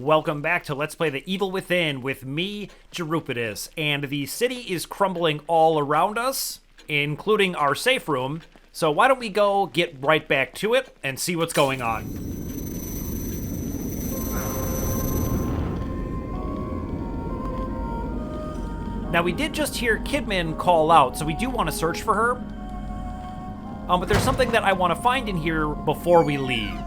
Welcome back to Let's Play The Evil Within with me, Jerupidus, and the city is crumbling all around us, including our safe room, so why don't we go get right back to it and see what's going on. Now we did just hear Kidman call out, so we do want to search for her, but there's something that I want to find in here before we leave.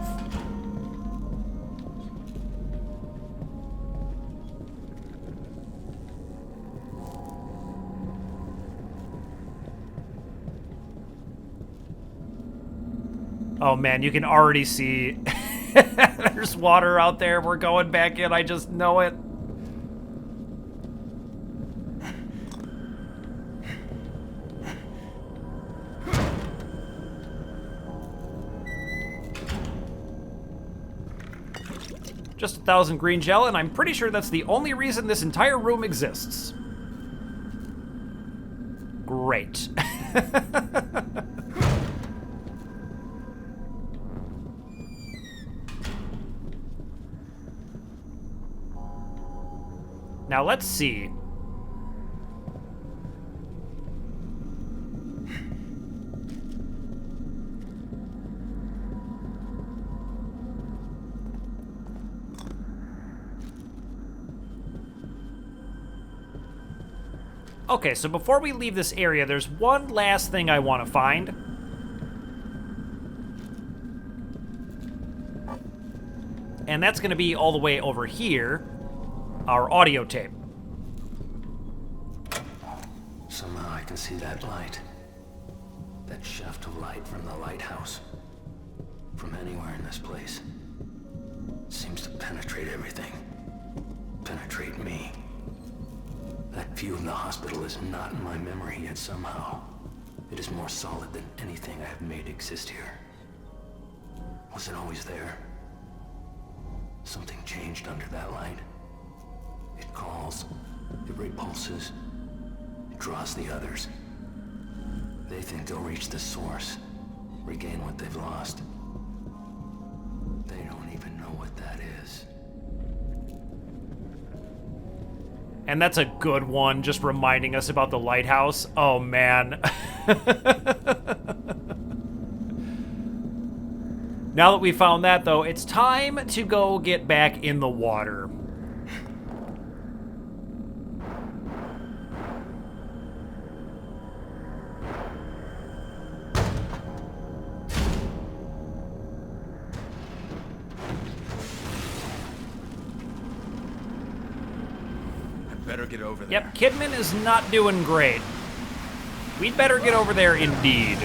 Oh man, you can already see there's water out there. We're going back in, I just know it. Just 1,000 green gel, and I'm pretty sure that's the only reason this entire room exists. Great. Now let's see. Okay, so before we leave this area, there's one last thing I want to find. And that's going to be all the way over here. Our audio tape. Somehow I can see that light. That shaft of light from the lighthouse. From anywhere in this place. It seems to penetrate everything. Penetrate me. That view of the hospital is not in my memory yet somehow. It is more solid than anything I have made exist here. Was it always there? Something changed under that light. It calls, it repulses, it draws the others. They think they'll reach the source, regain what they've lost. They don't even know what that is. And that's a good one, just reminding us about the lighthouse. Oh man. Now that we found that though, it's time to go get back in the water. Better get over there. Yep, Kidman is not doing great. We'd better get over there indeed.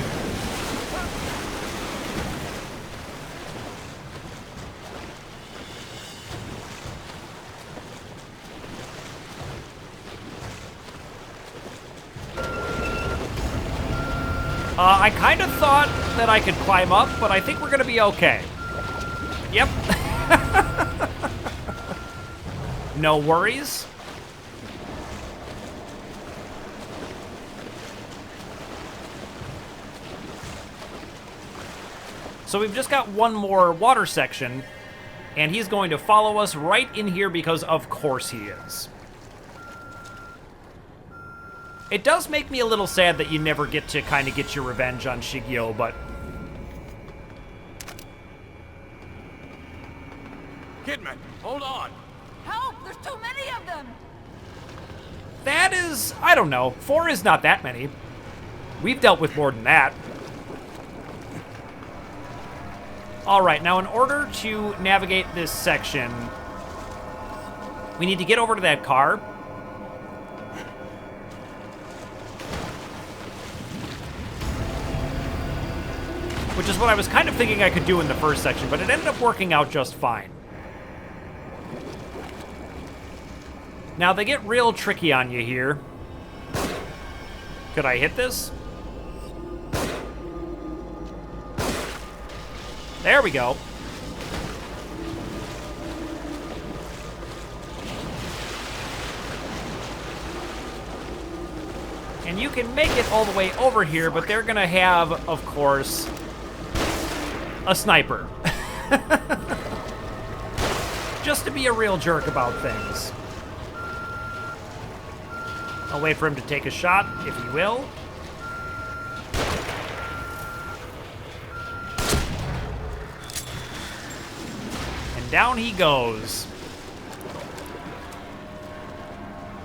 I kind of thought that I could climb up, but I think we're gonna be okay. Yep. No worries. So we've just got one more water section, and he's going to follow us right in here because of course he is. It does make me a little sad that you never get to kind of get your revenge on Shigeo, but... Kidman, hold on! Help! There's too many of them! That is... I don't know. 4 is not that many. We've dealt with more than that. Alright, now in order to navigate this section, we need to get over to that car. Which is what I was kind of thinking I could do in the first section, but it ended up working out just fine. Now, they get real tricky on you here. Could I hit this? There we go. And you can make it all the way over here, but they're gonna have, of course, a sniper. just to be a real jerk about things. I'll wait for him to take a shot, if he will. And down he goes.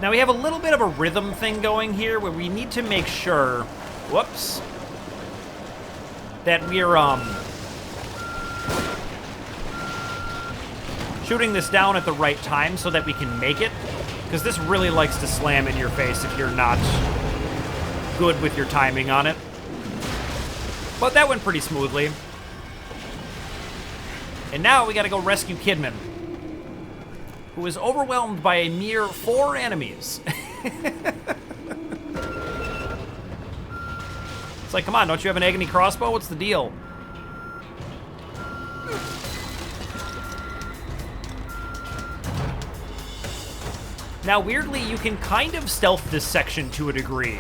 Now we have a little bit of a rhythm thing going here where we need to make sure, whoops, that we're shooting this down at the right time so that we can make it, because this really likes to slam in your face if you're not good with your timing on it. But that went pretty smoothly. And now we gotta go rescue Kidman, who is overwhelmed by a mere 4 enemies. It's like, come on, don't you have an agony crossbow? What's the deal? Now, weirdly, you can kind of stealth this section to a degree,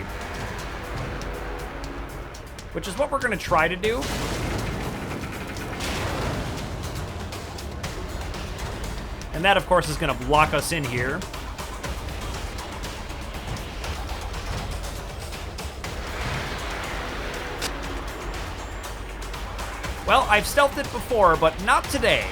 which is what we're going to try to do. And that, of course, is going to block us in here. Well, I've stealthed it before, but not today.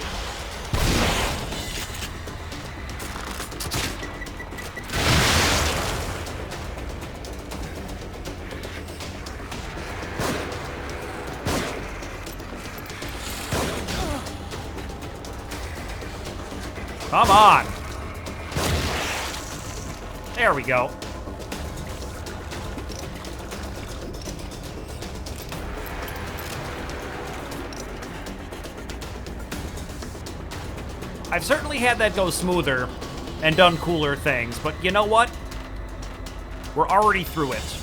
Come on. There we go. I've certainly had that go smoother and done cooler things, but you know what? We're already through it.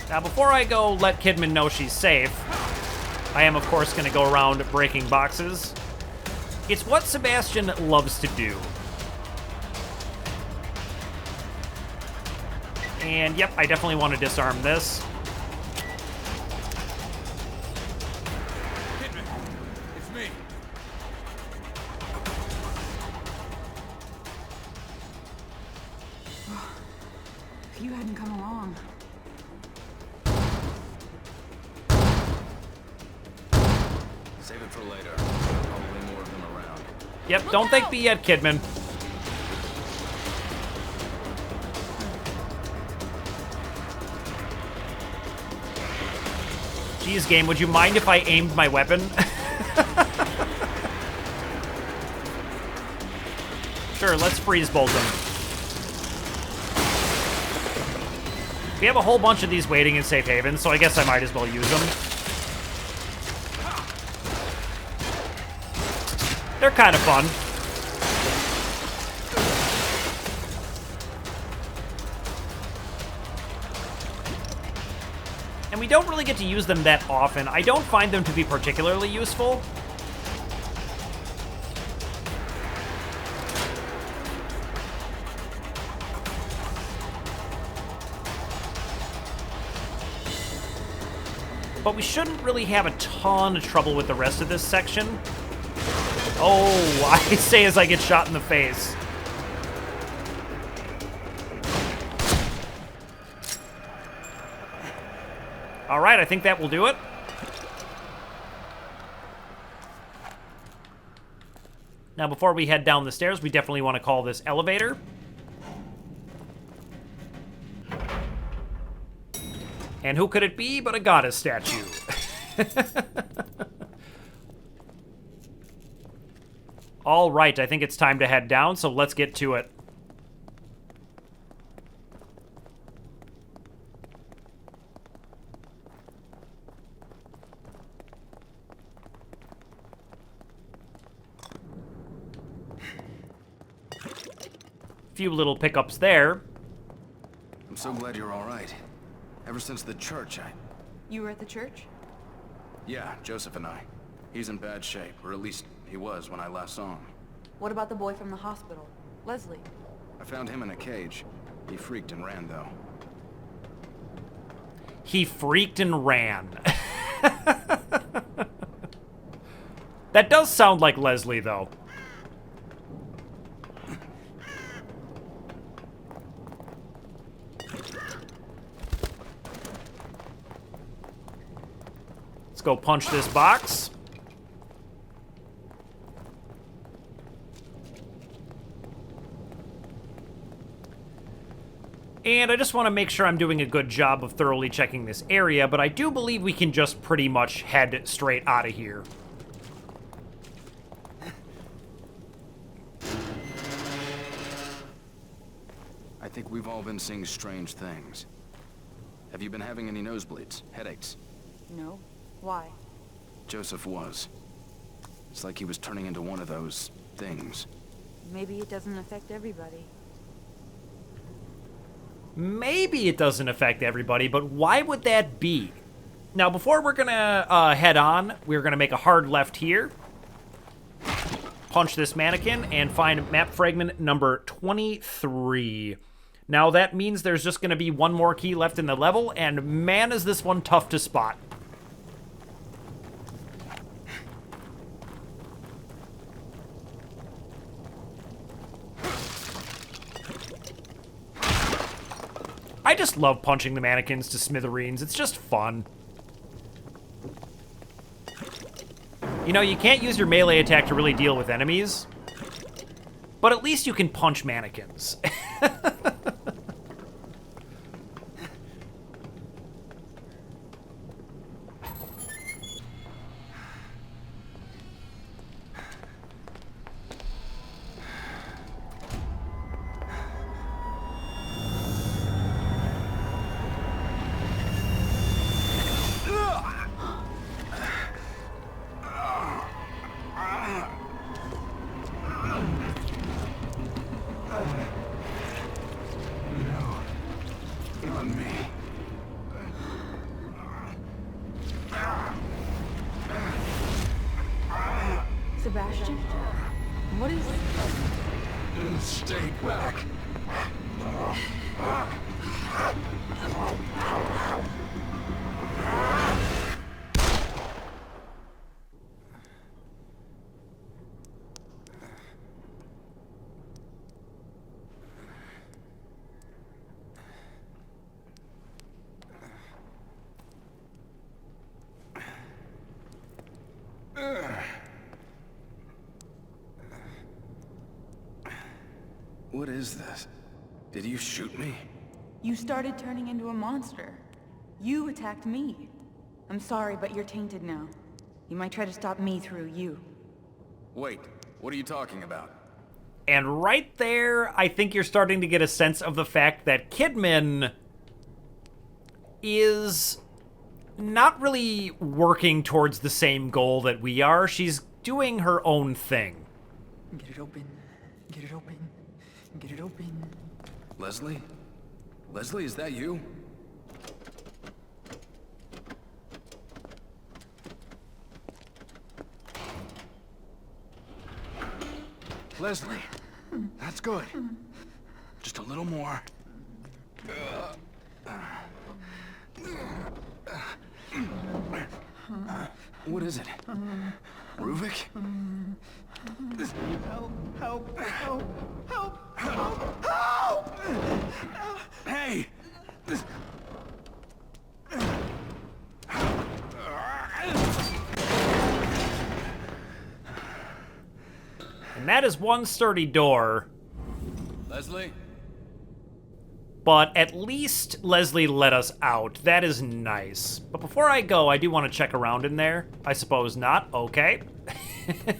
Now, before I go let Kidman know she's safe, I am, of course, going to go around breaking boxes. It's what Sebastian loves to do. And, yep, I definitely want to disarm this. Kidman, it's me. If you hadn't come along. Save it for later. Probably more of them around. Yep, don't thank me yet, Kidman. Geez, game, would you mind if I aimed my weapon? Sure, let's freeze bolt them. We have a whole bunch of these waiting in safe haven, so I guess I might as well use them. They're kind of fun. And we don't really get to use them that often. I don't find them to be particularly useful. But we shouldn't really have a ton of trouble with the rest of this section. Oh, I say as I get shot in the face. All right, I think that will do it. Now, before we head down the stairs, we definitely want to call this elevator. And who could it be but a goddess statue? All right, I think it's time to head down, so let's get to it. Few little pickups there. I'm so glad you're all right. Ever since the church, You were at the church? Yeah, Joseph and I. He's in bad shape, or at least he was when I last saw him. What about the boy from the hospital? Leslie? I found him in a cage. He freaked and ran, though. He freaked and ran. That does sound like Leslie, though. Let's go punch this box. And I just want to make sure I'm doing a good job of thoroughly checking this area, but I do believe we can just pretty much head straight out of here. I think we've all been seeing strange things. Have you been having any nosebleeds, headaches? No. Why? Joseph was. It's like he was turning into one of those things. Maybe it doesn't affect everybody. Maybe it doesn't affect everybody, but why would that be? Now, before we're gonna head on, we're gonna make a hard left here, punch this mannequin, and find map fragment number 23. Now, that means there's just gonna be one more key left in the level, and man, is this one tough to spot. I just love punching the mannequins to smithereens. It's just fun. You know, you can't use your melee attack to really deal with enemies, but at least you can punch mannequins. Sebastian? What is it? Stay back. What is this? Did you shoot me? You started turning into a monster. You attacked me. I'm sorry, but you're tainted now. You might try to stop me through you. Wait, what are you talking about? And right there, I think you're starting to get a sense of the fact that Kidman is not really working towards the same goal that we are. She's doing her own thing. Get it open. Get it open. Get it open. Leslie? Leslie, is that you? Leslie, that's good. Just a little more. What is it? Ruvik? Help! Help! Help! Help! Help! Help! Hey! And that is one sturdy door. Leslie? But at least Leslie let us out. That is nice. But before I go, I do want to check around in there. I suppose not. Okay. You're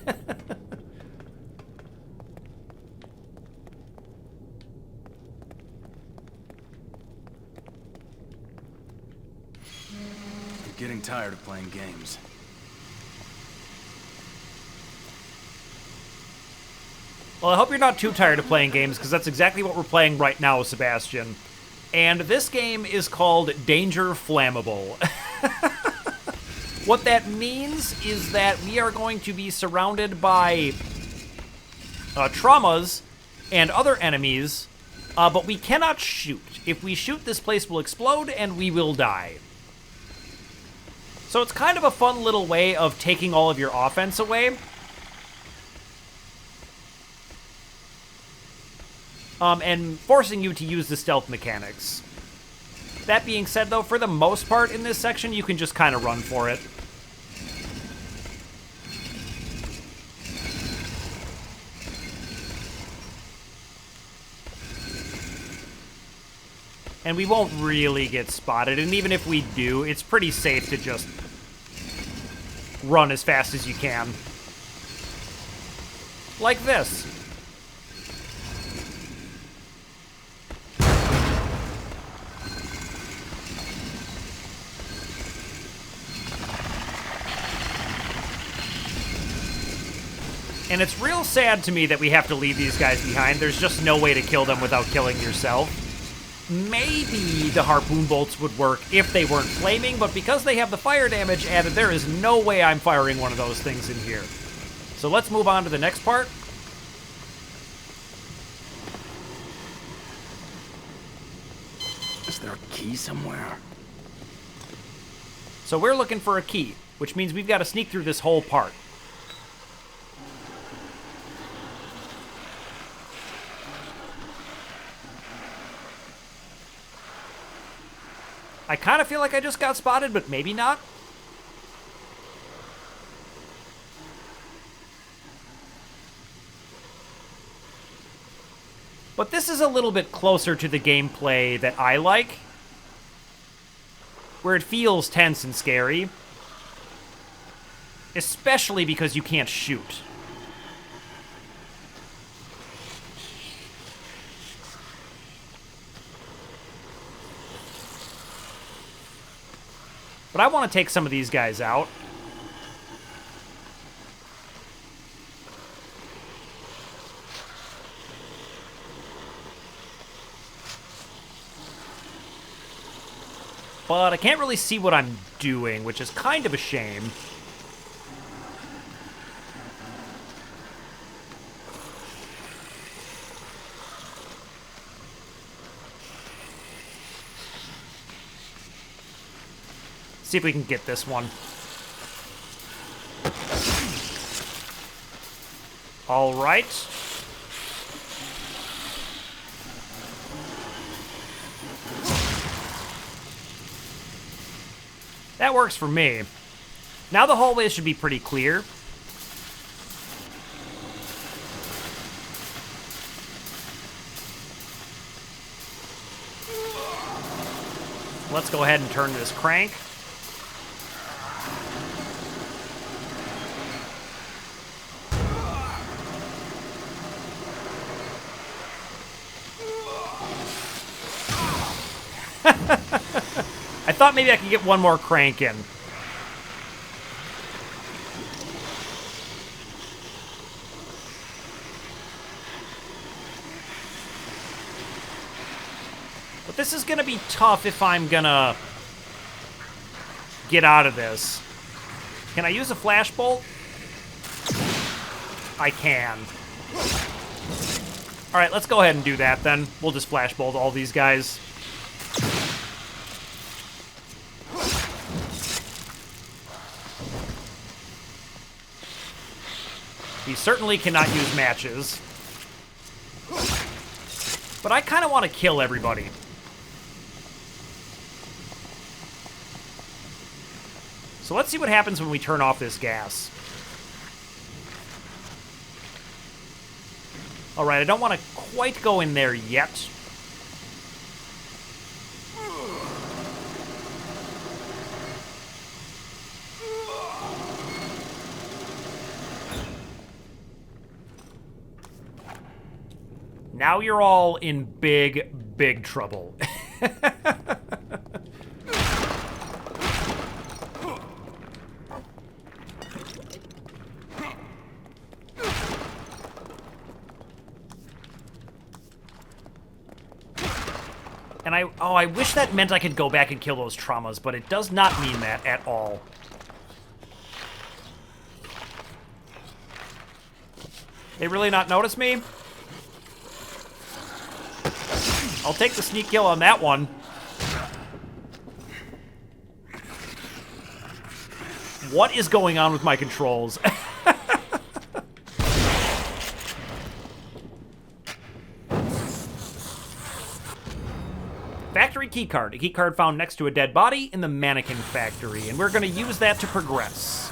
getting tired of playing games. Well, I hope you're not too tired of playing games, because that's exactly what we're playing right now, Sebastian. And this game is called Danger Flammable. What that means is that we are going to be surrounded by traumas and other enemies, but we cannot shoot. If we shoot, this place will explode and we will die. So it's kind of a fun little way of taking all of your offense away. And forcing you to use the stealth mechanics. That being said, though, for the most part in this section, you can just kind of run for it. And we won't really get spotted, and even if we do, it's pretty safe to just run as fast as you can. Like this. And it's real sad to me that we have to leave these guys behind. There's just no way to kill them without killing yourself. Maybe the harpoon bolts would work if they weren't flaming, but because they have the fire damage added, there is no way I'm firing one of those things in here. So let's move on to the next part. Is there a key somewhere? So we're looking for a key, which means we've got to sneak through this whole part. I kind of feel like I just got spotted, but maybe not. But this is a little bit closer to the gameplay that I like, where it feels tense and scary, especially because you can't shoot. But I want to take some of these guys out. But I can't really see what I'm doing, which is kind of a shame. See if we can get this one. All right. That works for me. Now the hallways should be pretty clear. Let's go ahead and turn this crank. I thought maybe I could get one more crank in. But this is gonna be tough if I'm gonna get out of this. Can I use a flashbolt? I can. Alright, let's go ahead and do that then. We'll just flashbolt all these guys. He certainly cannot use matches. But I kind of want to kill everybody. So let's see what happens when we turn off this gas. Alright, I don't want to quite go in there yet. Now you're all in big, big trouble. And I wish that meant I could go back and kill those traumas, but it does not mean that at all. They really not notice me? I'll take the sneak kill on that one. What is going on with my controls? Factory keycard. A keycard found next to a dead body in the mannequin factory, and we're going to use that to progress.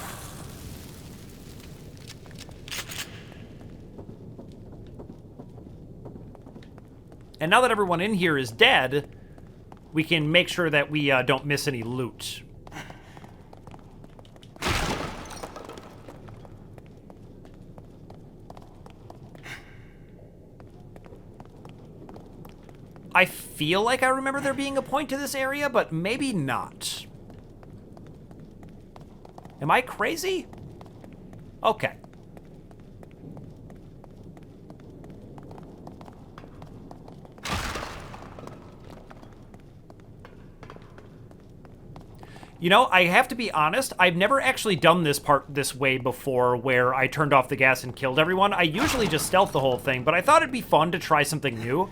And now that everyone in here is dead, we can make sure that we don't miss any loot. I feel like I remember there being a point to this area, but maybe not. Am I crazy? Okay. You know, I have to be honest, I've never actually done this part this way before, where I turned off the gas and killed everyone. I usually just stealth the whole thing, but I thought it'd be fun to try something new.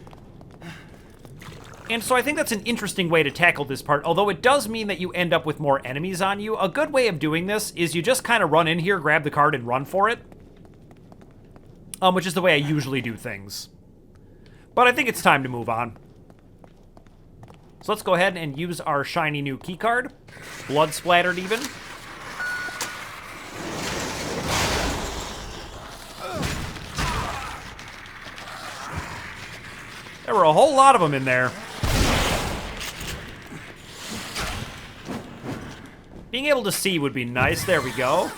And so I think that's an interesting way to tackle this part, although it does mean that you end up with more enemies on you. A good way of doing this is you just kind of run in here, grab the card, and run for it. Which is the way I usually do things. But I think it's time to move on. So let's go ahead and use our shiny new keycard. Blood splattered even. There were a whole lot of them in there. Being able to see would be nice. There we go.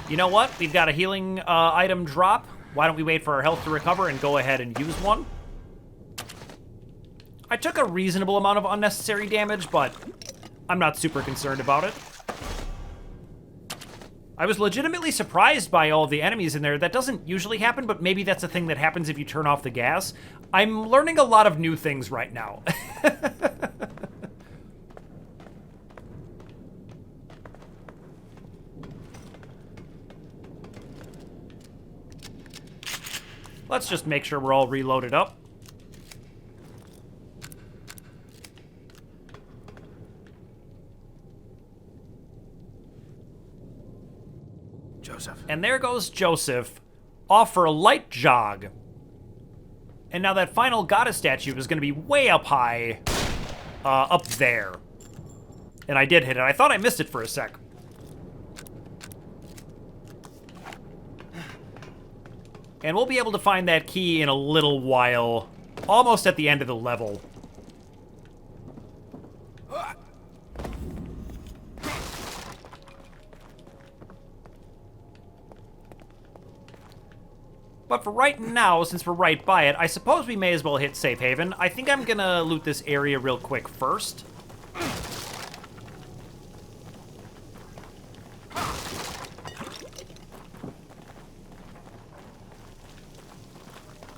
You know what? We've got a healing item drop. Why don't we wait for our health to recover and go ahead and use one? I took a reasonable amount of unnecessary damage, but I'm not super concerned about it. I was legitimately surprised by all of the enemies in there. That doesn't usually happen, but maybe that's a thing that happens if you turn off the gas. I'm learning a lot of new things right now. Let's just make sure we're all reloaded up. Joseph. And there goes Joseph, off for a light jog. And now that final goddess statue is going to be way up high, up there. And I did hit it. I thought I missed it for a sec. And we'll be able to find that key in a little while, almost at the end of the level. But for right now, since we're right by it, I suppose we may as well hit safe haven. I think I'm gonna loot this area real quick first.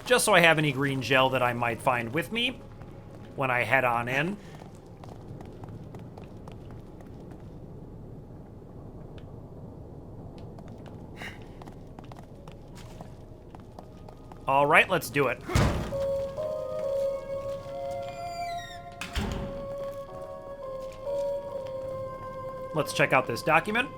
Just so I have any green gel that I might find with me when I head on in. All right, let's do it. Let's check out this document.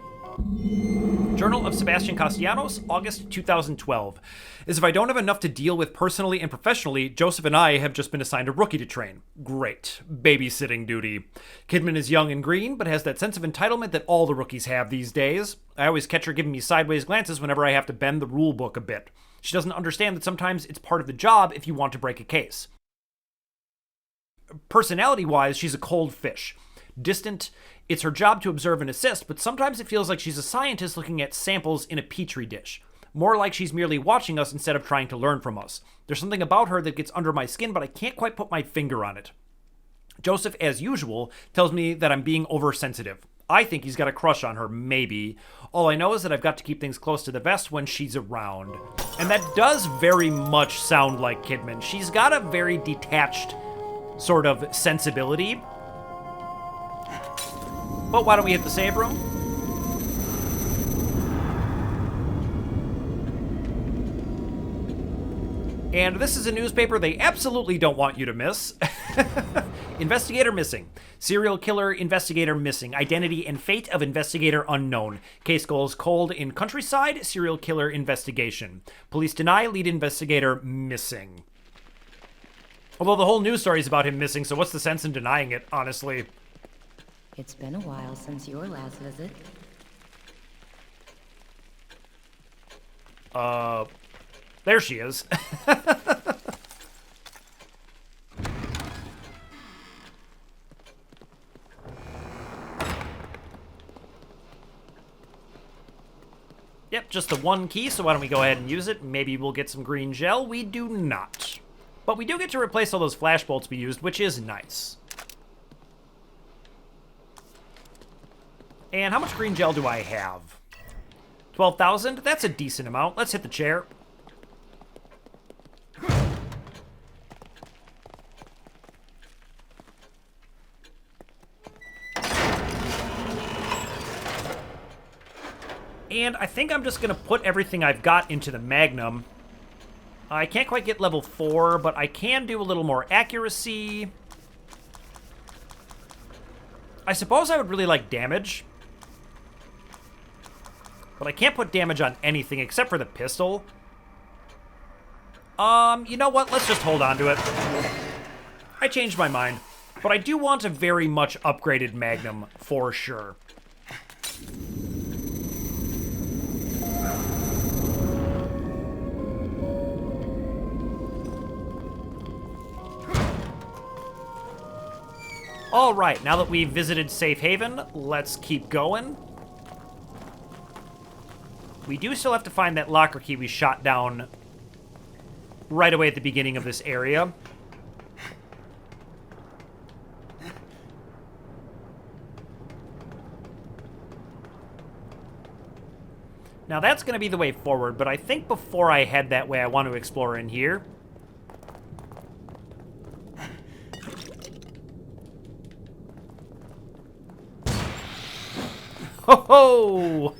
Journal of Sebastian Castellanos, August 2012. As if I don't have enough to deal with personally and professionally, Joseph and I have just been assigned a rookie to train. Great. Babysitting duty. Kidman is young and green, but has that sense of entitlement that all the rookies have these days. I always catch her giving me sideways glances whenever I have to bend the rule book a bit. She doesn't understand that sometimes it's part of the job if you want to break a case. Personality-wise, she's a cold fish. Distant. It's her job to observe and assist, but sometimes it feels like she's a scientist looking at samples in a petri dish. More like she's merely watching us instead of trying to learn from us. There's something about her that gets under my skin, but I can't quite put my finger on it. Joseph, as usual, tells me that I'm being oversensitive. I think he's got a crush on her, maybe. All I know is that I've got to keep things close to the vest when she's around. And that does very much sound like Kidman. She's got a very detached sort of sensibility. But why don't we hit the save room? And this is a newspaper they absolutely don't want you to miss. Investigator missing. Serial killer investigator missing. Identity and fate of investigator unknown. Case goes cold in countryside. Serial killer investigation. Police deny lead investigator missing. Although the whole news story is about him missing, so what's the sense in denying it, honestly? It's been a while since your last visit. There she is. Yep, just the one key, so why don't we go ahead and use it? Maybe we'll get some green gel. We do not. But we do get to replace all those flash bolts we used, which is nice. And how much green gel do I have? 12,000? That's a decent amount. Let's hit the chair. And I think I'm just going to put everything I've got into the Magnum. I can't quite get level 4, but I can do a little more accuracy. I suppose I would really like damage. But I can't put damage on anything except for the pistol. You know what? Let's just hold on to it. I changed my mind. But I do want a very much upgraded Magnum, for sure. All right, now that we've visited Safe Haven, let's keep going. We do still have to find that locker key we shot down right away at the beginning of this area. Now that's going to be the way forward, but I think before I head that way, I want to explore in here. Ho ho!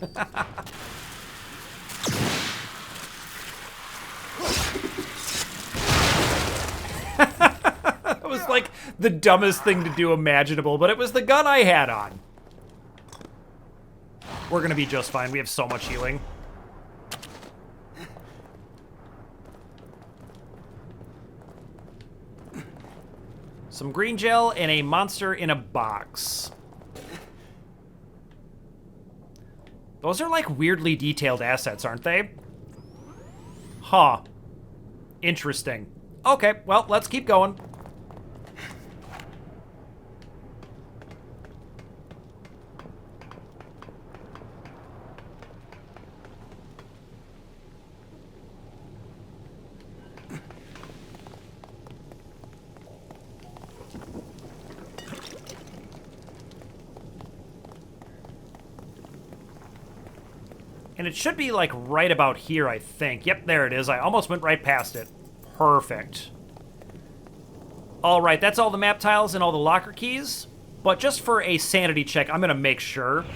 That was like the dumbest thing to do imaginable, but it was the gun I had on. We're gonna be just fine. We have so much healing. Some green gel and a monster in a box. Those are like weirdly detailed assets, aren't they? Huh. Interesting. Okay, well, let's keep going. And it should be, like, right about here, I think. Yep, there it is. I almost went right past it. Perfect. All right, that's all the map tiles and all the locker keys. But just for a sanity check, I'm going to make sure.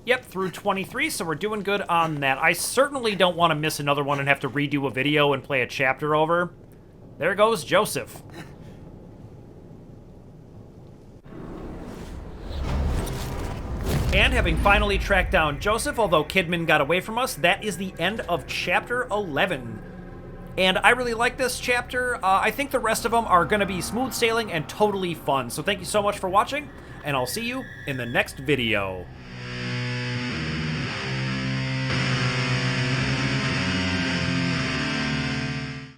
Yep, through 23, so we're doing good on that. I certainly don't want to miss another one and have to redo a video and play a chapter over. There goes Joseph. And having finally tracked down Joseph, although Kidman got away from us, that is the end of Chapter 11. And I really like this chapter. I think the rest of them are going to be smooth sailing and totally fun. So thank you so much for watching, and I'll see you in the next video.